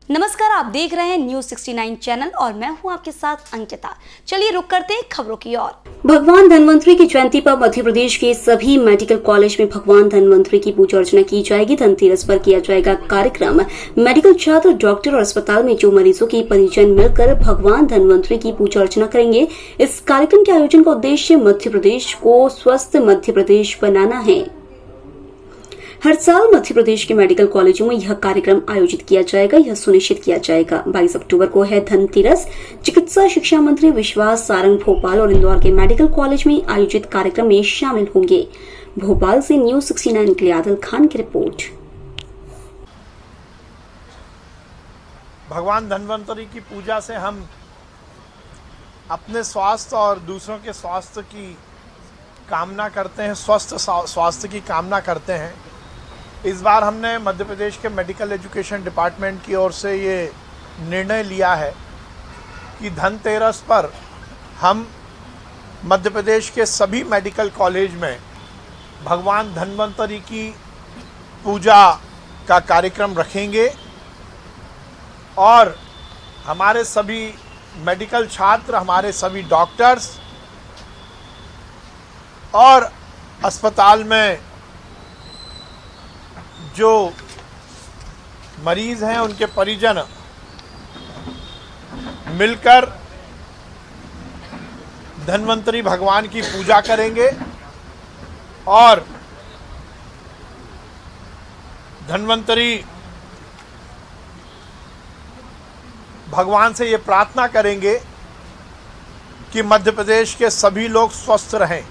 नमस्कार, आप देख रहे हैं न्यूज 69 चैनल और मैं हूं आपके साथ अंकिता। चलिए रुक करते हैं खबरों की ओर। भगवान धन्वंतरी की जयंती पर मध्य प्रदेश के सभी मेडिकल कॉलेज में भगवान धन्वंतरी की पूजा अर्चना की जाएगी। धनतेरस पर किया जाएगा कार्यक्रम। मेडिकल छात्र, डॉक्टर और अस्पताल में जो मरीजों के परिजन मिलकर भगवान धन्वंतरी की पूजा अर्चना करेंगे। इस कार्यक्रम के आयोजन का उद्देश्य मध्य प्रदेश को स्वस्थ मध्य प्रदेश बनाना है। हर साल मध्य प्रदेश के मेडिकल कॉलेजों में यह कार्यक्रम आयोजित किया जाएगा। यह सुनिश्चित किया जाएगा। 22 अक्टूबर को है धनतेरस। चिकित्सा शिक्षा मंत्री विश्वास सारंग भोपाल और इंदौर के मेडिकल कॉलेज में आयोजित कार्यक्रम में शामिल होंगे। भोपाल से न्यूज 69 के लिए आदिल खान की रिपोर्ट। भगवान धन्वंतरी की पूजा से हम अपने स्वास्थ्य और दूसरों के स्वास्थ्य की कामना करते हैं, स्वस्थ स्वास्थ्य की कामना करते हैं। इस बार हमने मध्य प्रदेश के मेडिकल एजुकेशन डिपार्टमेंट की ओर से ये निर्णय लिया है कि धनतेरस पर हम मध्य प्रदेश के सभी मेडिकल कॉलेज में भगवान धन्वंतरी की पूजा का कार्यक्रम रखेंगे और हमारे सभी मेडिकल छात्र, हमारे सभी डॉक्टर्स और अस्पताल में जो मरीज हैं उनके परिजन मिलकर धन्वंतरी भगवान की पूजा करेंगे और धन्वंतरी भगवान से ये प्रार्थना करेंगे कि मध्य प्रदेश के सभी लोग स्वस्थ रहें।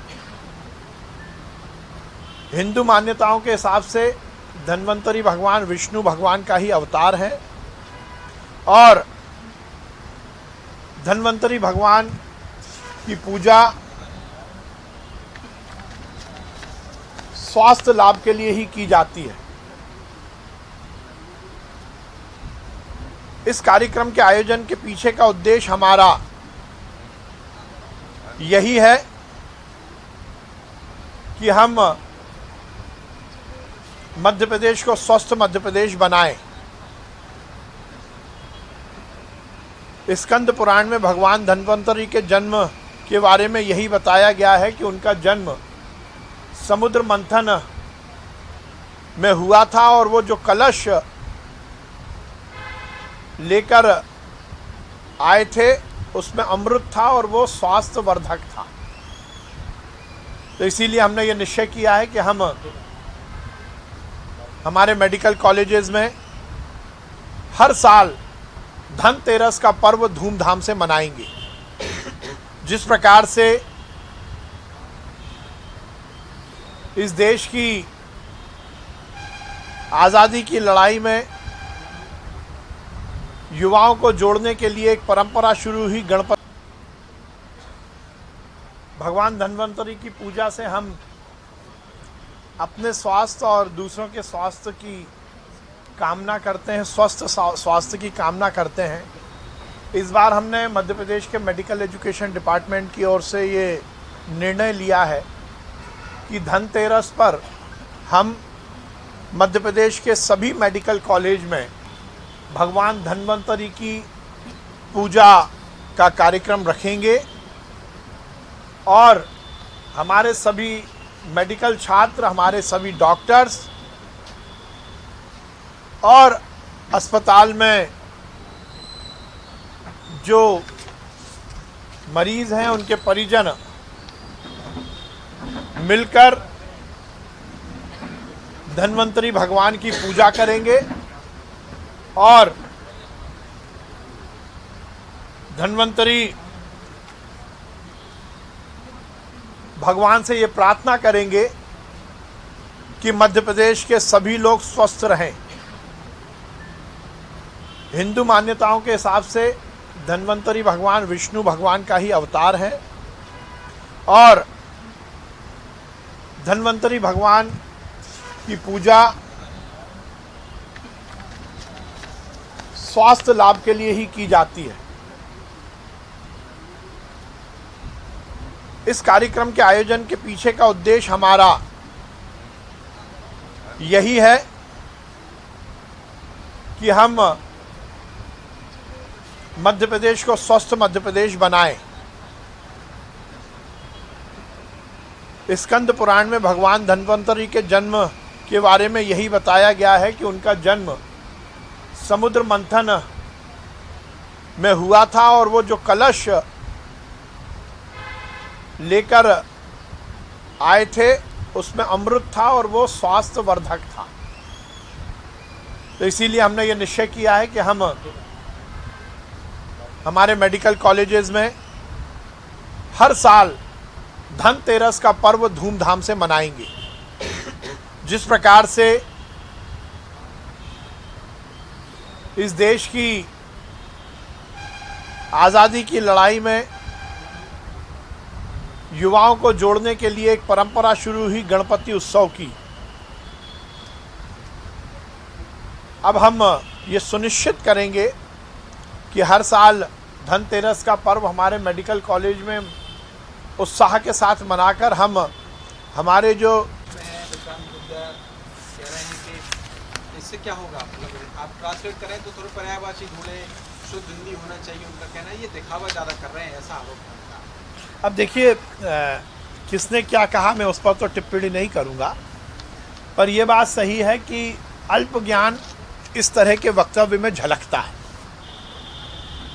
हिंदू मान्यताओं के हिसाब से धन्वंतरी भगवान विष्णु भगवान का ही अवतार है और धन्वंतरी भगवान की पूजा स्वास्थ्य लाभ के लिए ही की जाती है। इस कार्यक्रम के आयोजन के पीछे का उद्देश्य हमारा यही है कि हम मध्य प्रदेश को स्वस्थ मध्य प्रदेश बनाएं। स्कंद पुराण में भगवान धन्वंतरी के जन्म के बारे में यही बताया गया है कि उनका जन्म समुद्र मंथन में हुआ था और वो जो कलश लेकर आए थे उसमें अमृत था और वो स्वास्थ्य वर्धक था। तो इसीलिए हमने ये निश्चय किया है कि हम हमारे मेडिकल कॉलेजेस में हर साल धनतेरस का पर्व धूमधाम से मनाएंगे। जिस प्रकार से इस देश की आज़ादी की लड़ाई में युवाओं को जोड़ने के लिए एक परंपरा शुरू हुई, गणपति भगवान धन्वंतरी की पूजा से हम अपने स्वास्थ्य और दूसरों के स्वास्थ्य की कामना करते हैं, स्वस्थ स्वास्थ्य की कामना करते हैं। इस बार हमने मध्य प्रदेश के मेडिकल एजुकेशन डिपार्टमेंट की ओर से ये निर्णय लिया है कि धनतेरस पर हम मध्य प्रदेश के सभी मेडिकल कॉलेज में भगवान धन्वंतरी की पूजा का कार्यक्रम रखेंगे और हमारे सभी मेडिकल छात्र, हमारे सभी डॉक्टर्स और अस्पताल में जो मरीज हैं उनके परिजन मिलकर धन्वंतरी भगवान की पूजा करेंगे और धन्वंतरी भगवान से ये प्रार्थना करेंगे कि मध्य प्रदेश के सभी लोग स्वस्थ रहें। हिंदू मान्यताओं के हिसाब से धन्वंतरी भगवान विष्णु भगवान का ही अवतार है और धन्वंतरी भगवान की पूजा स्वास्थ्य लाभ के लिए ही की जाती है। इस कार्यक्रम के आयोजन के पीछे का उद्देश्य हमारा यही है कि हम मध्य प्रदेश को स्वस्थ मध्य प्रदेश बनाएं। स्कंद पुराण में भगवान धन्वंतरि के जन्म के बारे में यही बताया गया है कि उनका जन्म समुद्र मंथन में हुआ था और वो जो कलश लेकर आए थे उसमें अमृत था और वो स्वास्थ्य वर्धक था। तो इसीलिए हमने ये निश्चय किया है कि हम हमारे मेडिकल कॉलेजेस में हर साल धनतेरस का पर्व धूमधाम से मनाएंगे। जिस प्रकार से इस देश की आज़ादी की लड़ाई में युवाओं को जोड़ने के लिए एक परंपरा शुरू हुई गणपति उत्सव की, अब हम ये सुनिश्चित करेंगे कि हर साल धनतेरस का पर्व हमारे मेडिकल कॉलेज में उत्साह के साथ मनाकर हम हमारे जो इससे क्या होगा, मतलब आप ट्रांसलेट करें तो थोड़ा पर्यायवाची ढूंढे, शुद्ध हिंदी होना चाहिए, उनका कहना है ये दिखावा ज़्यादा कर रहे हैं, ऐसा आरोप है। अब देखिए किसने क्या कहा मैं उस पर तो टिप्पणी नहीं करूंगा, पर यह बात सही है कि अल्प ज्ञान इस तरह के वक्तव्य में झलकता है।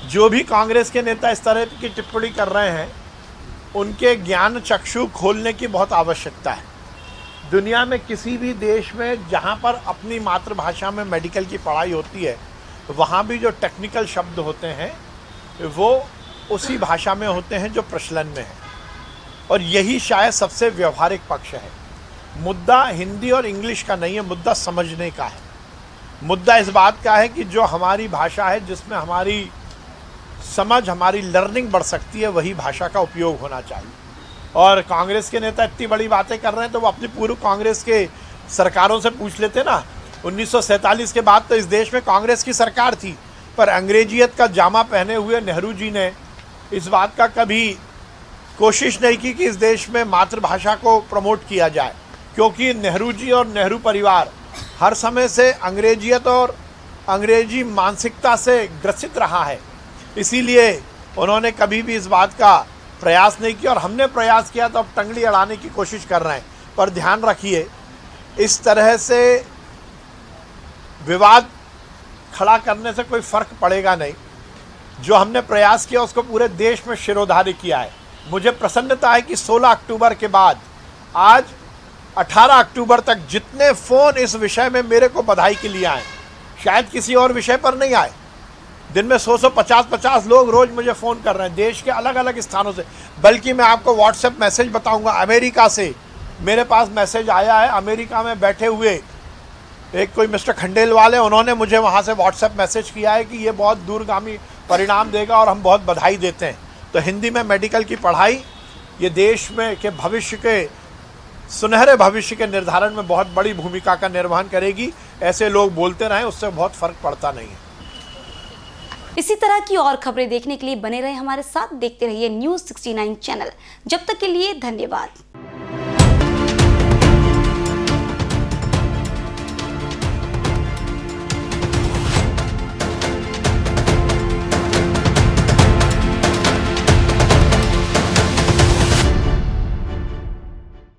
जो भी कांग्रेस के नेता इस तरह की टिप्पणी कर रहे हैं उनके ज्ञान चक्षु खोलने की बहुत आवश्यकता है। दुनिया में किसी भी देश में जहाँ पर अपनी मातृभाषा में मेडिकल की पढ़ाई होती है वहाँ भी जो टेक्निकल शब्द होते हैं वो उसी भाषा में होते हैं जो प्रचलन में है, और यही शायद सबसे व्यवहारिक पक्ष है। मुद्दा हिंदी और इंग्लिश का नहीं है, मुद्दा समझने का है। मुद्दा इस बात का है कि जो हमारी भाषा है जिसमें हमारी समझ, हमारी लर्निंग बढ़ सकती है, वही भाषा का उपयोग होना चाहिए। और कांग्रेस के नेता इतनी बड़ी बातें कर रहे हैं तो वो अपनी पूर्व कांग्रेस के सरकारों से पूछ लेते ना। 1947 के बाद तो इस देश में कांग्रेस की सरकार थी, पर अंग्रेजियत का जामा पहने हुए नेहरू जी ने इस बात का कभी कोशिश नहीं की कि इस देश में मातृभाषा को प्रमोट किया जाए, क्योंकि नेहरू जी और नेहरू परिवार हर समय से अंग्रेजियत और अंग्रेजी मानसिकता से ग्रसित रहा है। इसीलिए उन्होंने कभी भी इस बात का प्रयास नहीं किया, और हमने प्रयास किया तो अब टंगड़ी अड़ाने की कोशिश कर रहे हैं। पर ध्यान रखिए, इस तरह से विवाद खड़ा करने से कोई फ़र्क पड़ेगा नहीं। जो हमने प्रयास किया उसको पूरे देश में शिरोधार्य किया है। मुझे प्रसन्नता है कि 16 अक्टूबर के बाद आज 18 अक्टूबर तक जितने फ़ोन इस विषय में मेरे को बधाई के लिए आए, शायद किसी और विषय पर नहीं आए। दिन में 100-150 लोग रोज़ मुझे फ़ोन कर रहे हैं देश के अलग अलग स्थानों से। बल्कि मैं आपको व्हाट्सएप मैसेज बताऊंगा, अमेरिका से मेरे पास मैसेज आया है। अमेरिका में बैठे हुए एक कोई मिस्टर खंडेलवाल है, उन्होंने मुझे वहाँ से व्हाट्सएप मैसेज किया है कि ये बहुत दूरगामी परिणाम देगा और हम बहुत बधाई देते हैं। तो हिंदी में मेडिकल की पढ़ाई ये देश में के भविष्य के सुनहरे भविष्य के निर्धारण में बहुत बड़ी भूमिका का निर्वहन करेगी। ऐसे लोग बोलते रहें, उससे बहुत फ़र्क पड़ता नहीं है। इसी तरह की और खबरें देखने के लिए बने रहे हमारे साथ, देखते रहिए न्यूज़ 69 चैनल। जब तक के लिए धन्यवाद।